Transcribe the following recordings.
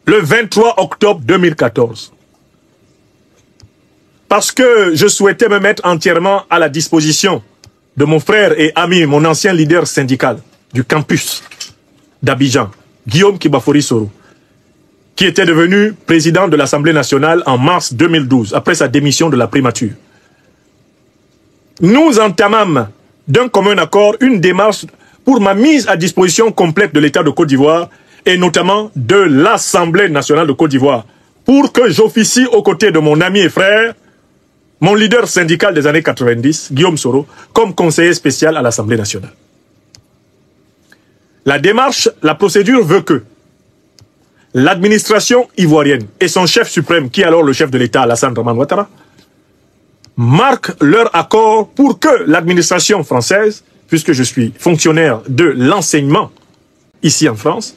le 23 octobre 2014. Parce que je souhaitais me mettre entièrement à la disposition de mon frère et ami, mon ancien leader syndical du campus d'Abidjan, Guillaume Kibafori Soro, qui était devenu président de l'Assemblée nationale en mars 2012, après sa démission de la primature. Nous entamâmes d'un commun accord une démarche pour ma mise à disposition complète de l'État de Côte d'Ivoire et notamment de l'Assemblée nationale de Côte d'Ivoire pour que j'officie aux côtés de mon ami et frère, mon leader syndical des années 90, Guillaume Soro, comme conseiller spécial à l'Assemblée nationale. La démarche, la procédure veut que l'administration ivoirienne et son chef suprême, qui est alors le chef de l'État, Alassane Dramane Ouattara, marquent leur accord pour que l'administration française, puisque je suis fonctionnaire de l'enseignement ici en France,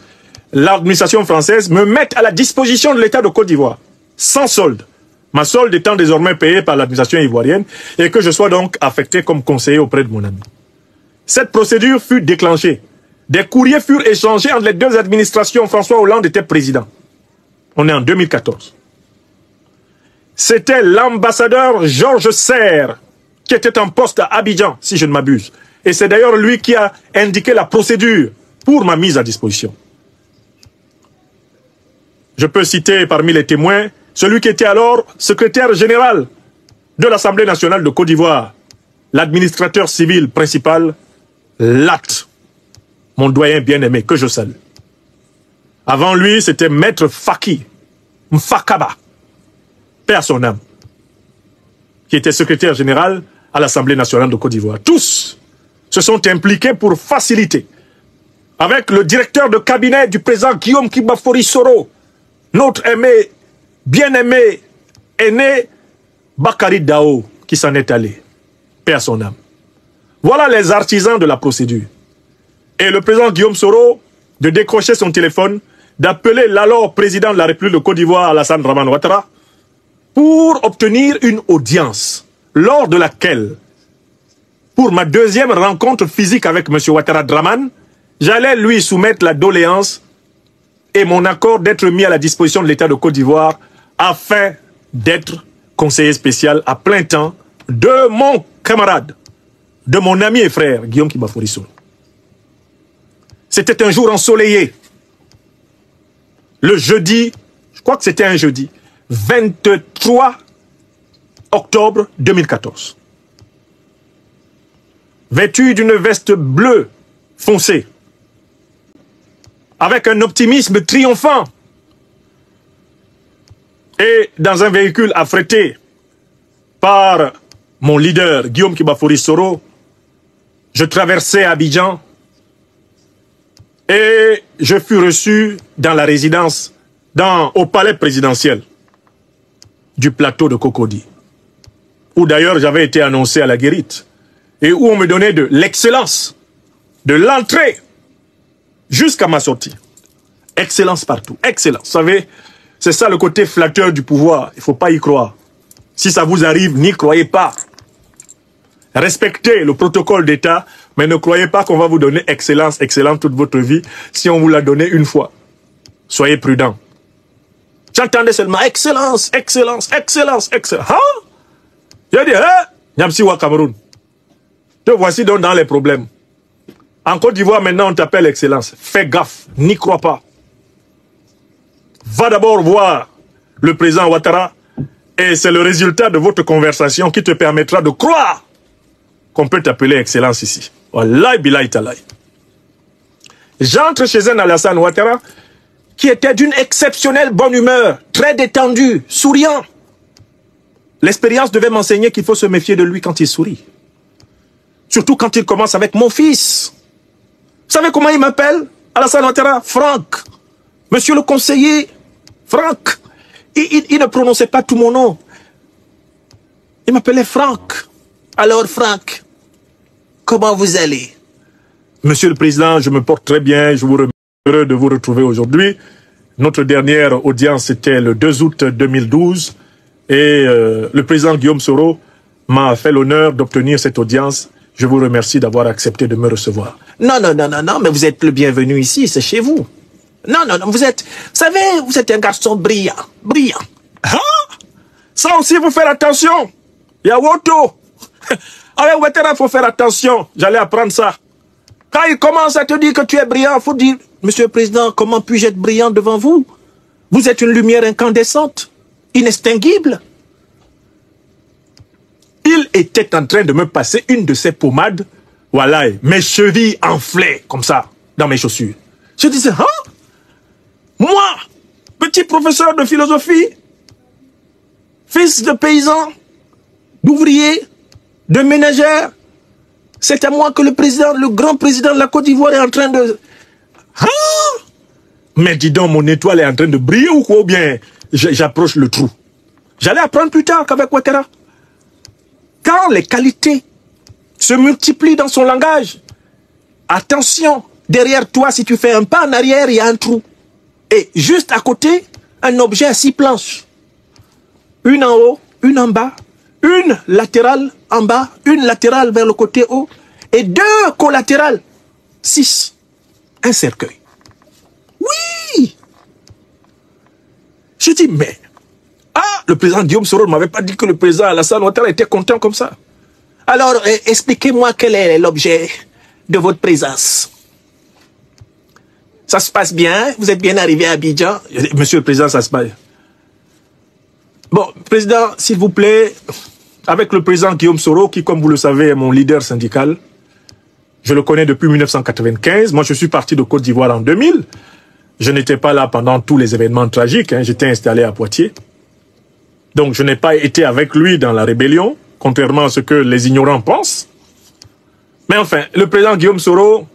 l'administration française me mette à la disposition de l'État de Côte d'Ivoire, sans solde. Ma solde étant désormais payée par l'administration ivoirienne et que je sois donc affecté comme conseiller auprès de mon ami. Cette procédure fut déclenchée. Des courriers furent échangés entre les deux administrations. François Hollande était président. On est en 2014. C'était l'ambassadeur Georges Serre qui était en poste à Abidjan, si je ne m'abuse. Et c'est d'ailleurs lui qui a indiqué la procédure pour ma mise à disposition. Je peux citer parmi les témoins celui qui était alors secrétaire général de l'Assemblée nationale de Côte d'Ivoire, l'administrateur civil principal, Lat, mon doyen bien-aimé, que je salue. Avant lui, c'était Maître Faki Mfakaba, paix à son âme, qui était secrétaire général à l'Assemblée nationale de Côte d'Ivoire. Tous se sont impliqués pour faciliter, avec le directeur de cabinet du président Guillaume Kibafori Soro, notre aimé, bien-aimé, aîné, Bakari Dao, qui s'en est allé, paix à son âme. Voilà les artisans de la procédure. Et le président Guillaume Soro de décrocher son téléphone, d'appeler l'alors président de la République de Côte d'Ivoire, Alassane Dramane Ouattara, pour obtenir une audience, lors de laquelle, pour ma deuxième rencontre physique avec M. Ouattara Dramane, j'allais lui soumettre la doléance et mon accord d'être mis à la disposition de l'État de Côte d'Ivoire afin d'être conseiller spécial à plein temps de mon camarade, de mon ami et frère, Guillaume Kibafori Soro. C'était un jour ensoleillé. Le jeudi, je crois que c'était un jeudi, 23 octobre 2014. Vêtu d'une veste bleue foncée, avec un optimisme triomphant, et dans un véhicule affrété par mon leader, Guillaume Kibafori Soro, je traversais Abidjan et je fus reçu dans la résidence, au palais présidentiel du plateau de Cocody, où d'ailleurs j'avais été annoncé à la guérite, et où on me donnait de l'excellence, de l'entrée jusqu'à ma sortie. Excellence partout, excellence. Vous savez, c'est ça le côté flatteur du pouvoir, il ne faut pas y croire. Si ça vous arrive, n'y croyez pas. Respectez le protocole d'État, mais ne croyez pas qu'on va vous donner excellence, excellence toute votre vie si on vous l'a donné une fois. Soyez prudents. J'entendais seulement excellence, excellence, excellence, excellence. Hein? J'ai dit, hein? Nyamsi wa Cameroun. Te voici donc dans les problèmes. En Côte d'Ivoire, maintenant, on t'appelle excellence. Fais gaffe, n'y crois pas. Va d'abord voir le président Ouattara et c'est le résultat de votre conversation qui te permettra de croire qu'on peut t'appeler excellence ici. Wallahi billahi talahi. J'entre chez un Alassane Ouattara qui était d'une exceptionnelle bonne humeur, très détendu, souriant. L'expérience devait m'enseigner qu'il faut se méfier de lui quand il sourit. Surtout quand il commence avec mon fils. Vous savez comment il m'appelle? Alassane Ouattara, Franck. Monsieur le conseiller, Franck. Il ne prononçait pas tout mon nom. Il m'appelait Franck. Alors Franck, comment vous allez? Monsieur le Président, je me porte très bien. Je vous remercie de vous retrouver aujourd'hui. Notre dernière audience, c'était le 2 août 2012. Et le Président Guillaume Soro m'a fait l'honneur d'obtenir cette audience. Je vous remercie d'avoir accepté de me recevoir. Non, mais vous êtes le bienvenu ici, c'est chez vous. Non, non, non, vous savez, vous êtes un garçon brillant, brillant. Hein? Ça aussi, il faut faire attention. Il y a Woto. Avec Ouattara, il faut faire attention. J'allais apprendre ça. Quand il commence à te dire que tu es brillant, il faut dire, Monsieur le Président, comment puis-je être brillant devant vous? Vous êtes une lumière incandescente, inextinguible. Il était en train de me passer une de ses pommades. Voilà, mes chevilles enflaient comme ça, dans mes chaussures. Je disais, hein? Moi, petit professeur de philosophie, fils de paysan, d'ouvrier, de ménagère, c'est à moi que le président, le grand président de la Côte d'Ivoire est en train de... Hein? Mais dis donc, mon étoile est en train de briller ou quoi? Ou bien j'approche le trou. J'allais apprendre plus tard qu'avec Ouattara. Quand les qualités se multiplient dans son langage, attention, derrière toi, si tu fais un pas en arrière, il y a un trou. Et juste à côté, un objet à 6 planches. Une en haut, une en bas, une latérale en bas, une latérale vers le côté haut, et 2 collatérales. 6. Un cercueil. Oui! Je dis, mais... Ah, le président Guillaume Soro ne m'avait pas dit que le président Alassane Ouattara était content comme ça. Alors, expliquez-moi quel est l'objet de votre présence. Ça se passe bien? Vous êtes bien arrivé à Abidjan? Monsieur le président, ça se passe. Bon, président, s'il vous plaît, avec le président Guillaume Soro, qui, comme vous le savez, est mon leader syndical, je le connais depuis 1995. Moi, je suis parti de Côte d'Ivoire en 2000. Je n'étais pas là pendant tous les événements tragiques. Hein. J'étais installé à Poitiers. Donc, je n'ai pas été avec lui dans la rébellion, contrairement à ce que les ignorants pensent. Mais enfin, le président Guillaume Soro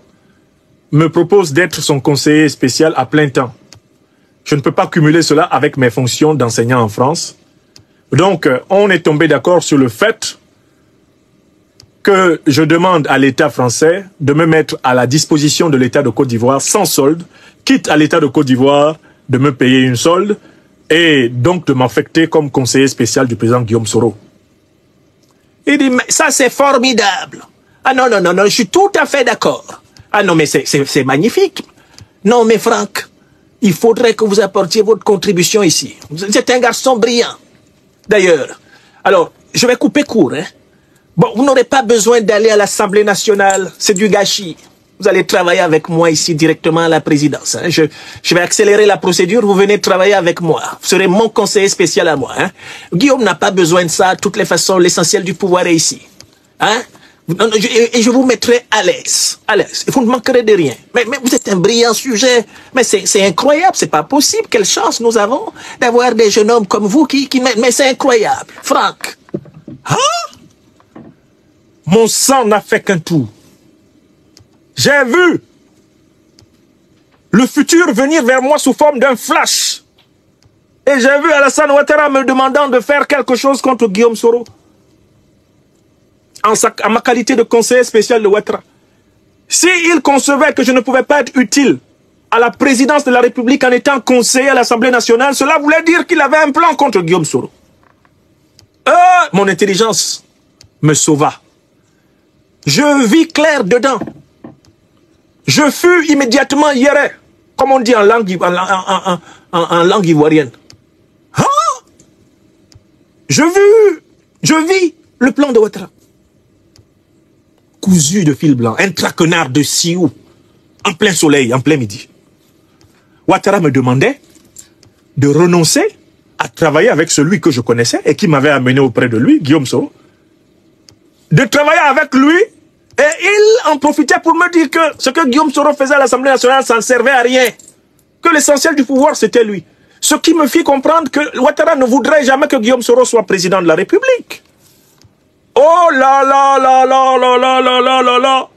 me propose d'être son conseiller spécial à plein temps. Je ne peux pas cumuler cela avec mes fonctions d'enseignant en France. Donc, on est tombé d'accord sur le fait que je demande à l'État français de me mettre à la disposition de l'État de Côte d'Ivoire sans solde, quitte à l'État de Côte d'Ivoire de me payer une solde, et donc de m'affecter comme conseiller spécial du président Guillaume Soro. Il dit, mais ça c'est formidable. Ah non, non, non, non, je suis tout à fait d'accord. Ah non, mais c'est magnifique. Non, mais Franck, il faudrait que vous apportiez votre contribution ici. Vous êtes un garçon brillant. D'ailleurs, alors, je vais couper court. Hein. Bon, vous n'aurez pas besoin d'aller à l'Assemblée nationale, c'est du gâchis. Vous allez travailler avec moi ici directement à la présidence. Hein. Je vais accélérer la procédure, vous venez travailler avec moi. Vous serez mon conseiller spécial à moi. Hein. Guillaume n'a pas besoin de ça, de toutes les façons, l'essentiel du pouvoir est ici. Hein. Et je vous mettrai à l'aise. À l'aise. Vous ne manquerez de rien. Mais vous êtes un brillant sujet. Mais c'est incroyable, c'est pas possible. Quelle chance nous avons d'avoir des jeunes hommes comme vous mais c'est incroyable. Franck. Hein? Mon sang n'a fait qu'un tour. J'ai vu le futur venir vers moi sous forme d'un flash. Et j'ai vu Alassane Ouattara me demandant de faire quelque chose contre Guillaume Soro. En ma qualité de conseiller spécial de Ouattara. S'il concevait que je ne pouvais pas être utile à la présidence de la République en étant conseiller à l'Assemblée nationale, cela voulait dire qu'il avait un plan contre Guillaume Soro. Mon intelligence me sauva. Je vis clair dedans. Je fus immédiatement hiéré, comme on dit en langue ivoirienne. Hein? Je vis le plan de Ouattara. Cousu de fil blanc, un traquenard de Sioux, en plein soleil, en plein midi. Ouattara me demandait de renoncer à travailler avec celui que je connaissais et qui m'avait amené auprès de lui, Guillaume Soro. De travailler avec lui. Et il en profitait pour me dire que ce que Guillaume Soro faisait à l'Assemblée nationale, ça ne servait à rien. Que l'essentiel du pouvoir, c'était lui. Ce qui me fit comprendre que Ouattara ne voudrait jamais que Guillaume Soro soit président de la République. Oh là là là là là là là là là là.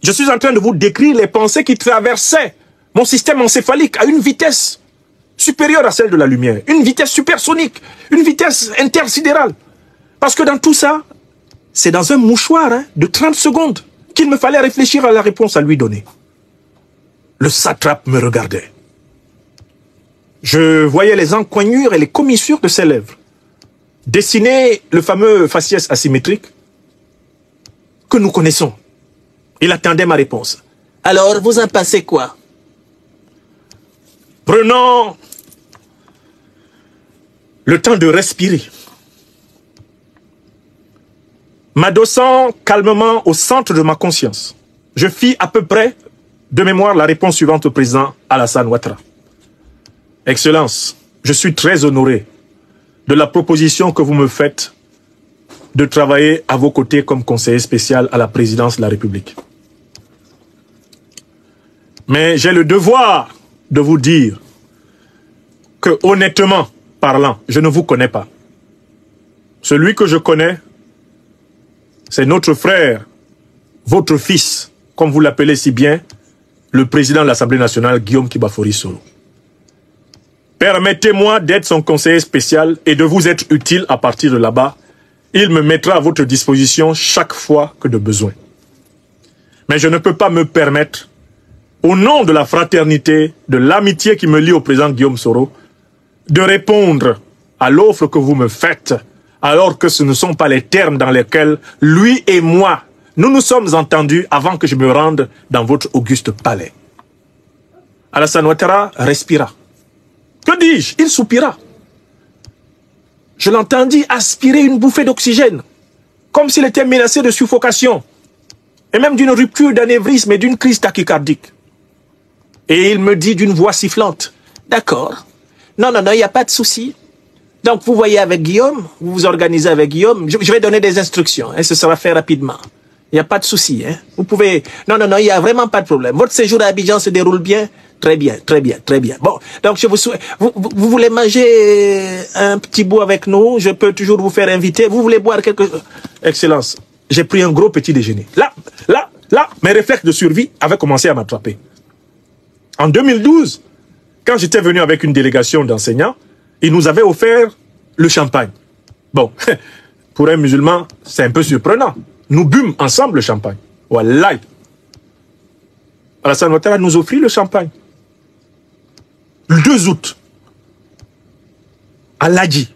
Je suis en train de vous décrire les pensées qui traversaient mon système encéphalique à une vitesse supérieure à celle de la lumière. Une vitesse supersonique, une vitesse intersidérale. Parce que dans tout ça, c'est dans un mouchoir de 30 secondes qu'il me fallait réfléchir à la réponse à lui donner. Le satrape me regardait. Je voyais les encoignures et les commissures de ses lèvres. Dessiner le fameux faciès asymétrique que nous connaissons. Il attendait ma réponse. Alors, vous en pensez quoi? Prenons le temps de respirer. M'adossant calmement au centre de ma conscience, je fis à peu près de mémoire la réponse suivante au président Alassane Ouattara. Excellence, je suis très honoré de la proposition que vous me faites de travailler à vos côtés comme conseiller spécial à la présidence de la République. Mais j'ai le devoir de vous dire que, honnêtement parlant, je ne vous connais pas. Celui que je connais, c'est notre frère, votre fils, comme vous l'appelez si bien, le président de l'Assemblée nationale, Guillaume Kibafori Soro. Permettez-moi d'être son conseiller spécial et de vous être utile à partir de là-bas. Il me mettra à votre disposition chaque fois que de besoin. Mais je ne peux pas me permettre, au nom de la fraternité, de l'amitié qui me lie au président Guillaume Soro, de répondre à l'offre que vous me faites, alors que ce ne sont pas les termes dans lesquels lui et moi, nous nous sommes entendus avant que je me rende dans votre auguste palais. Alassane Ouattara respira. Que dis-je? Il soupira. Je l'entendis aspirer une bouffée d'oxygène, comme s'il était menacé de suffocation, et même d'une rupture d'anévrisme et d'une crise tachycardique. Et il me dit d'une voix sifflante, « D'accord, non, il n'y a pas de souci. Donc vous voyez avec Guillaume, vous vous organisez avec Guillaume, je vais donner des instructions, et ce sera fait rapidement. Il n'y a pas de souci, hein. Vous pouvez... Non, il n'y a vraiment pas de problème. Votre séjour à Abidjan se déroule bien. Très bien. Bon, donc je vous souhaite... Vous voulez manger un petit bout avec nous? Je peux toujours vous faire inviter. Vous voulez boire quelque chose? Excellence, j'ai pris un gros petit déjeuner. Là, mes réflexes de survie avaient commencé à m'attraper. En 2012, quand j'étais venu avec une délégation d'enseignants, ils nous avaient offert le champagne. Bon, pour un musulman, c'est un peu surprenant. Nous bûmes ensemble le champagne. Wallahi. Alassane Ouattara nous offrit le champagne. Le 2 août, à Ladji,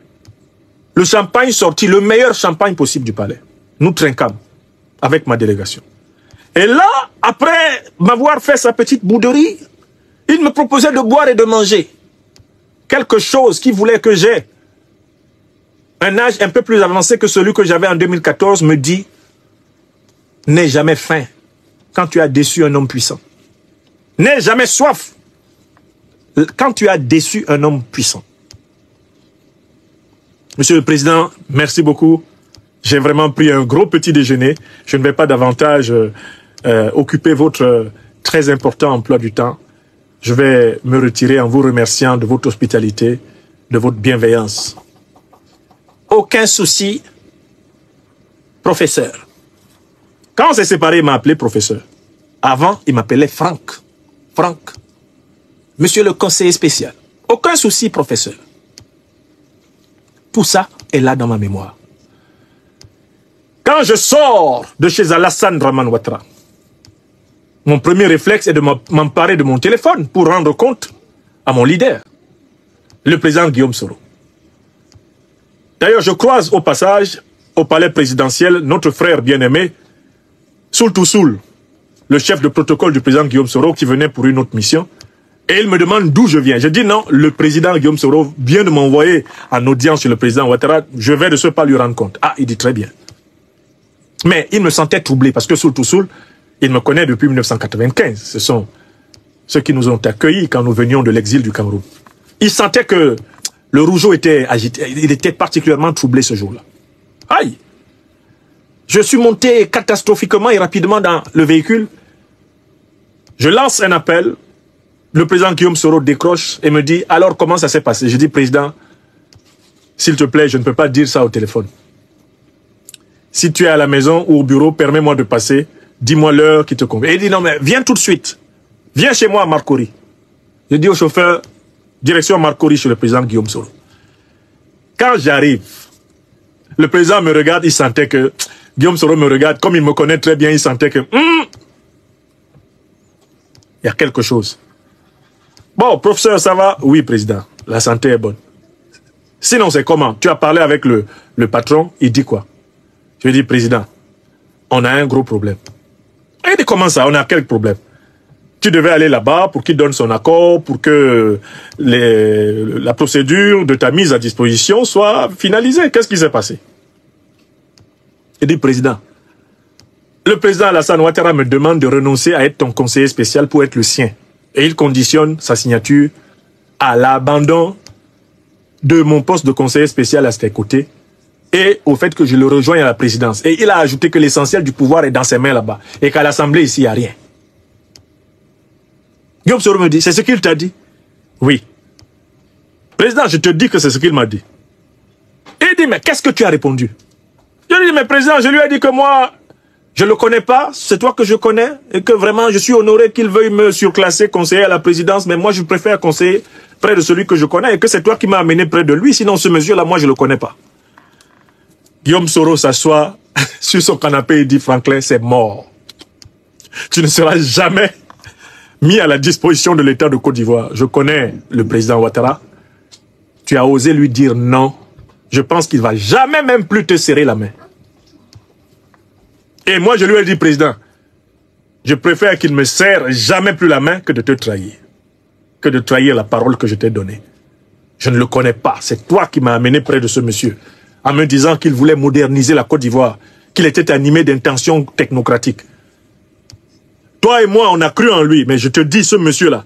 le champagne sorti, le meilleur champagne possible du palais. Nous trinquâmes avec ma délégation. Et là, après m'avoir fait sa petite bouderie, il me proposait de boire et de manger. Quelque chose qui voulait que j'aie un âge un peu plus avancé que celui que j'avais en 2014 me dit: n'aie jamais faim quand tu as déçu un homme puissant. N'aie jamais soif quand tu as déçu un homme puissant. Monsieur le Président, merci beaucoup. J'ai vraiment pris un gros petit déjeuner. Je ne vais pas davantage occuper votre très important emploi du temps. Je vais me retirer en vous remerciant de votre hospitalité, de votre bienveillance. Aucun souci, professeur. Quand on s'est séparés, il m'a appelé professeur. Avant, il m'appelait Franck. Franck. Monsieur le conseiller spécial. Aucun souci, professeur. Tout ça est là dans ma mémoire. Quand je sors de chez Alassane Draman Ouattara, mon premier réflexe est de m'emparer de mon téléphone pour rendre compte à mon leader, le président Guillaume Soro. D'ailleurs, je croise au passage, au palais présidentiel, notre frère bien-aimé, Soul Toussoul, le chef de protocole du président Guillaume Soro, qui venait pour une autre mission. Et il me demande d'où je viens. Je dis non, le président Guillaume Soro vient de m'envoyer en audience chez le président Ouattara. Je vais de ce pas lui rendre compte. Ah, il dit très bien. Mais il me sentait troublé parce que Soul Toussoul, il me connaît depuis 1995. Ce sont ceux qui nous ont accueillis quand nous venions de l'exil du Cameroun. Il sentait que le rougeau était agité. Il était particulièrement troublé ce jour-là. Aïe! Je suis monté catastrophiquement et rapidement dans le véhicule. Je lance un appel. Le président Guillaume Soro décroche et me dit « Alors, comment ça s'est passé ?» Je dis « Président, s'il te plaît, je ne peux pas dire ça au téléphone. Si tu es à la maison ou au bureau, permets-moi de passer. Dis-moi l'heure qui te convient. » Et il dit « Non, mais viens tout de suite. Viens chez moi à Marcory. » Je dis au chauffeur « Direction Marcory chez le président Guillaume Soro. » Quand j'arrive, le président me regarde, il sentait que... Guillaume Soro me regarde, comme il me connaît très bien, il sentait que... il y a quelque chose. Bon, professeur, ça va? Oui, président, la santé est bonne. Sinon, c'est comment? Tu as parlé avec le patron, il dit quoi? Je lui dis, président, on a un gros problème. Il dit, comment ça? On a quel problème? Tu devais aller là-bas pour qu'il donne son accord, pour que la procédure de ta mise à disposition soit finalisée. Qu'est-ce qui s'est passé? Il dit, président, le président Alassane Ouattara me demande de renoncer à être ton conseiller spécial pour être le sien. Et il conditionne sa signature à l'abandon de mon poste de conseiller spécial à ses côtés et au fait que je le rejoigne à la présidence. Et il a ajouté que l'essentiel du pouvoir est dans ses mains là-bas et qu'à l'Assemblée ici, il n'y a rien. Guillaume Soro me dit, c'est ce qu'il t'a dit? Oui. Président, je te dis que c'est ce qu'il m'a dit. Et il dit, mais qu'est-ce que tu as répondu? Je lui dis, mais président, je lui ai dit que moi, je ne le connais pas, c'est toi que je connais, et que vraiment, je suis honoré qu'il veuille me surclasser, conseiller à la présidence, mais moi, je préfère conseiller près de celui que je connais, et que c'est toi qui m'as amené près de lui, sinon ce monsieur-là, moi, je ne le connais pas. Guillaume Soro s'assoit sur son canapé et dit, Franklin, c'est mort. Tu ne seras jamais mis à la disposition de l'État de Côte d'Ivoire. Je connais le président Ouattara. Tu as osé lui dire non. Je pense qu'il ne va jamais même plus te serrer la main. Et moi, je lui ai dit, président, je préfère qu'il ne me serre jamais plus la main que de te trahir. Que de trahir la parole que je t'ai donnée. Je ne le connais pas. C'est toi qui m'as amené près de ce monsieur, en me disant qu'il voulait moderniser la Côte d'Ivoire, qu'il était animé d'intentions technocratiques. Toi et moi, on a cru en lui, mais je te dis, ce monsieur-là,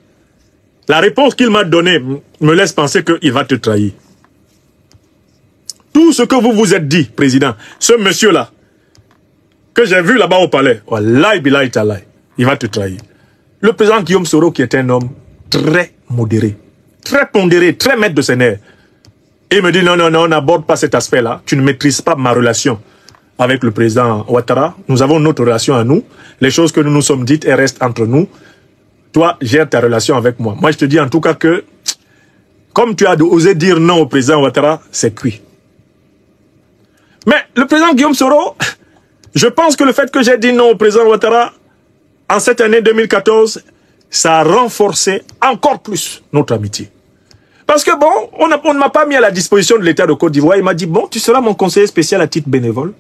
la réponse qu'il m'a donnée me laisse penser qu'il va te trahir. Tout ce que vous vous êtes dit, président, ce monsieur-là, que j'ai vu là-bas au palais, wallahi billahi talahi, il va te trahir. Le président Guillaume Soro, qui est un homme très modéré, très pondéré, très maître de ses nerfs, il me dit non, non, non, on n'aborde pas cet aspect-là, tu ne maîtrises pas ma relation avec le président Ouattara, nous avons notre relation à nous, les choses que nous nous sommes dites, elles restent entre nous, toi, gère ta relation avec moi. Moi, je te dis en tout cas que, comme tu as osé dire non au président Ouattara, c'est cuit. Mais le président Guillaume Soro, je pense que le fait que j'ai dit non au président Ouattara, en cette année 2014, ça a renforcé encore plus notre amitié. Parce que bon, on ne m'a pas mis à la disposition de l'État de Côte d'Ivoire, il m'a dit, bon, tu seras mon conseiller spécial à titre bénévole.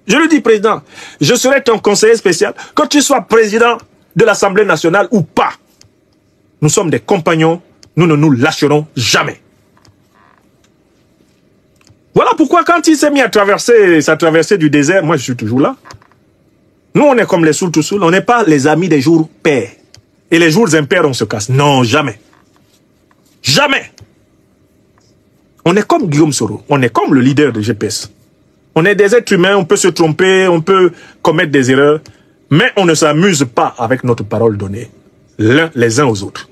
Je lui dis, président, je serai ton conseiller spécial, que tu sois président de l'Assemblée nationale ou pas. Nous sommes des compagnons, nous ne nous lâcherons jamais. Voilà pourquoi quand il s'est mis à traverser sa traversée du désert, moi je suis toujours là. Nous on est comme les Soul to Soul, on n'est pas les amis des jours pairs. Et les jours impairs on se casse. Non, jamais. Jamais. On est comme Guillaume Soro, on est comme le leader de GPS. On est des êtres humains, on peut se tromper, on peut commettre des erreurs, mais on ne s'amuse pas avec notre parole donnée, les uns aux autres.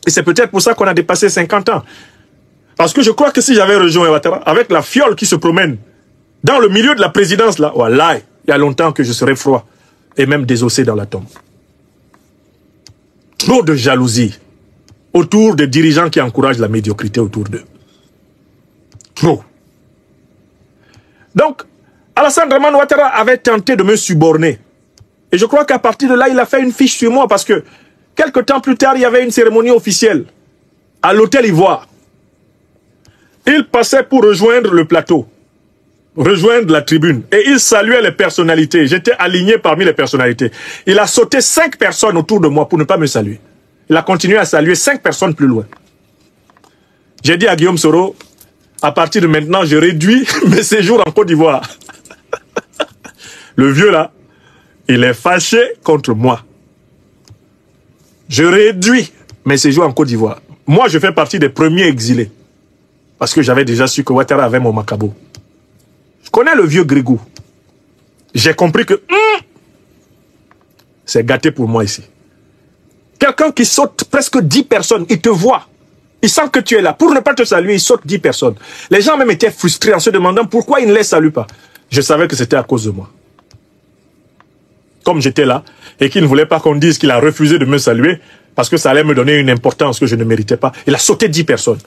Et c'est peut-être pour ça qu'on a dépassé 50 ans. Parce que je crois que si j'avais rejoint Ouattara, avec la fiole qui se promène dans le milieu de la présidence, là, voilà, il y a longtemps que je serais froid et même désossé dans la tombe. Trop de jalousie autour des dirigeants qui encouragent la médiocrité autour d'eux. Trop. Donc, Alassane Dramane Ouattara avait tenté de me suborner. Et je crois qu'à partir de là, il a fait une fiche sur moi parce que quelque temps plus tard, il y avait une cérémonie officielle à l'hôtel Ivoire. Il passait pour rejoindre le plateau, rejoindre la tribune. Et il saluait les personnalités. J'étais aligné parmi les personnalités. Il a sauté 5 personnes autour de moi pour ne pas me saluer. Il a continué à saluer 5 personnes plus loin. J'ai dit à Guillaume Soro, à partir de maintenant, je réduis mes séjours en Côte d'Ivoire. Le vieux là, il est fâché contre moi. Je réduis mes séjours en Côte d'Ivoire. Moi, je fais partie des premiers exilés. Parce que j'avais déjà su que Ouattara avait mon macabo. Je connais le vieux Grigou. J'ai compris que c'est gâté pour moi ici. Quelqu'un qui saute presque 10 personnes, il te voit. Il sent que tu es là. Pour ne pas te saluer, il saute 10 personnes. Les gens même étaient frustrés en se demandant pourquoi il ne les salue pas. Je savais que c'était à cause de moi. Comme j'étais là, et qu'il ne voulait pas qu'on dise qu'il a refusé de me saluer, parce que ça allait me donner une importance que je ne méritais pas. Il a sauté 10 personnes.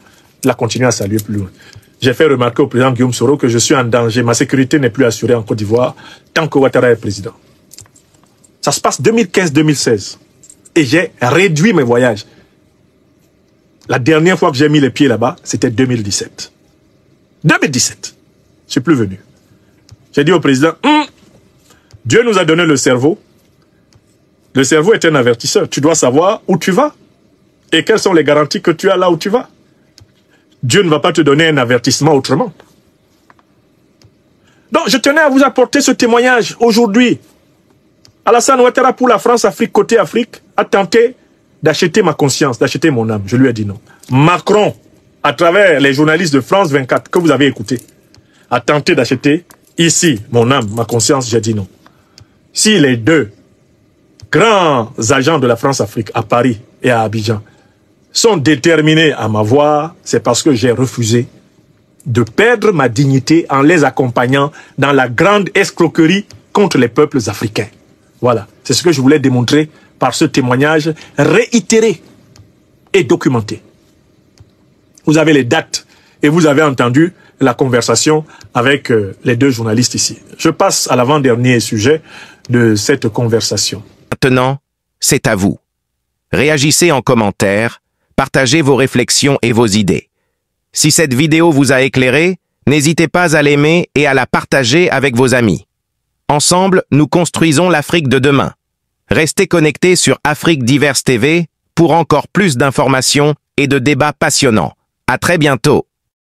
Il a continué à saluer plus loin. J'ai fait remarquer au président Guillaume Soro que je suis en danger. Ma sécurité n'est plus assurée en Côte d'Ivoire tant que Ouattara est président. Ça se passe 2015-2016. Et j'ai réduit mes voyages. La dernière fois que j'ai mis les pieds là-bas, c'était 2017. 2017. Je ne suis plus venu. J'ai dit au président, Dieu nous a donné le cerveau. Le cerveau est un avertisseur. Tu dois savoir où tu vas et quelles sont les garanties que tu as là où tu vas. Dieu ne va pas te donner un avertissement autrement. Donc, je tenais à vous apporter ce témoignage aujourd'hui. Alassane Ouattara pour la France-Afrique, côté Afrique, a tenté d'acheter ma conscience, d'acheter mon âme. Je lui ai dit non. Macron, à travers les journalistes de France 24 que vous avez écoutés, a tenté d'acheter ici mon âme, ma conscience. J'ai dit non. Si les deux grands agents de la France-Afrique à Paris et à Abidjan sont déterminés à m'avoir, c'est parce que j'ai refusé de perdre ma dignité en les accompagnant dans la grande escroquerie contre les peuples africains. Voilà, c'est ce que je voulais démontrer par ce témoignage réitéré et documenté. Vous avez les dates et vous avez entendu la conversation avec les deux journalistes ici. Je passe à l'avant-dernier sujet de cette conversation. Maintenant, c'est à vous. Réagissez en commentaire, partagez vos réflexions et vos idées. Si cette vidéo vous a éclairé, n'hésitez pas à l'aimer et à la partager avec vos amis. Ensemble, nous construisons l'Afrique de demain. Restez connectés sur Afrique Diverse TV pour encore plus d'informations et de débats passionnants. À très bientôt.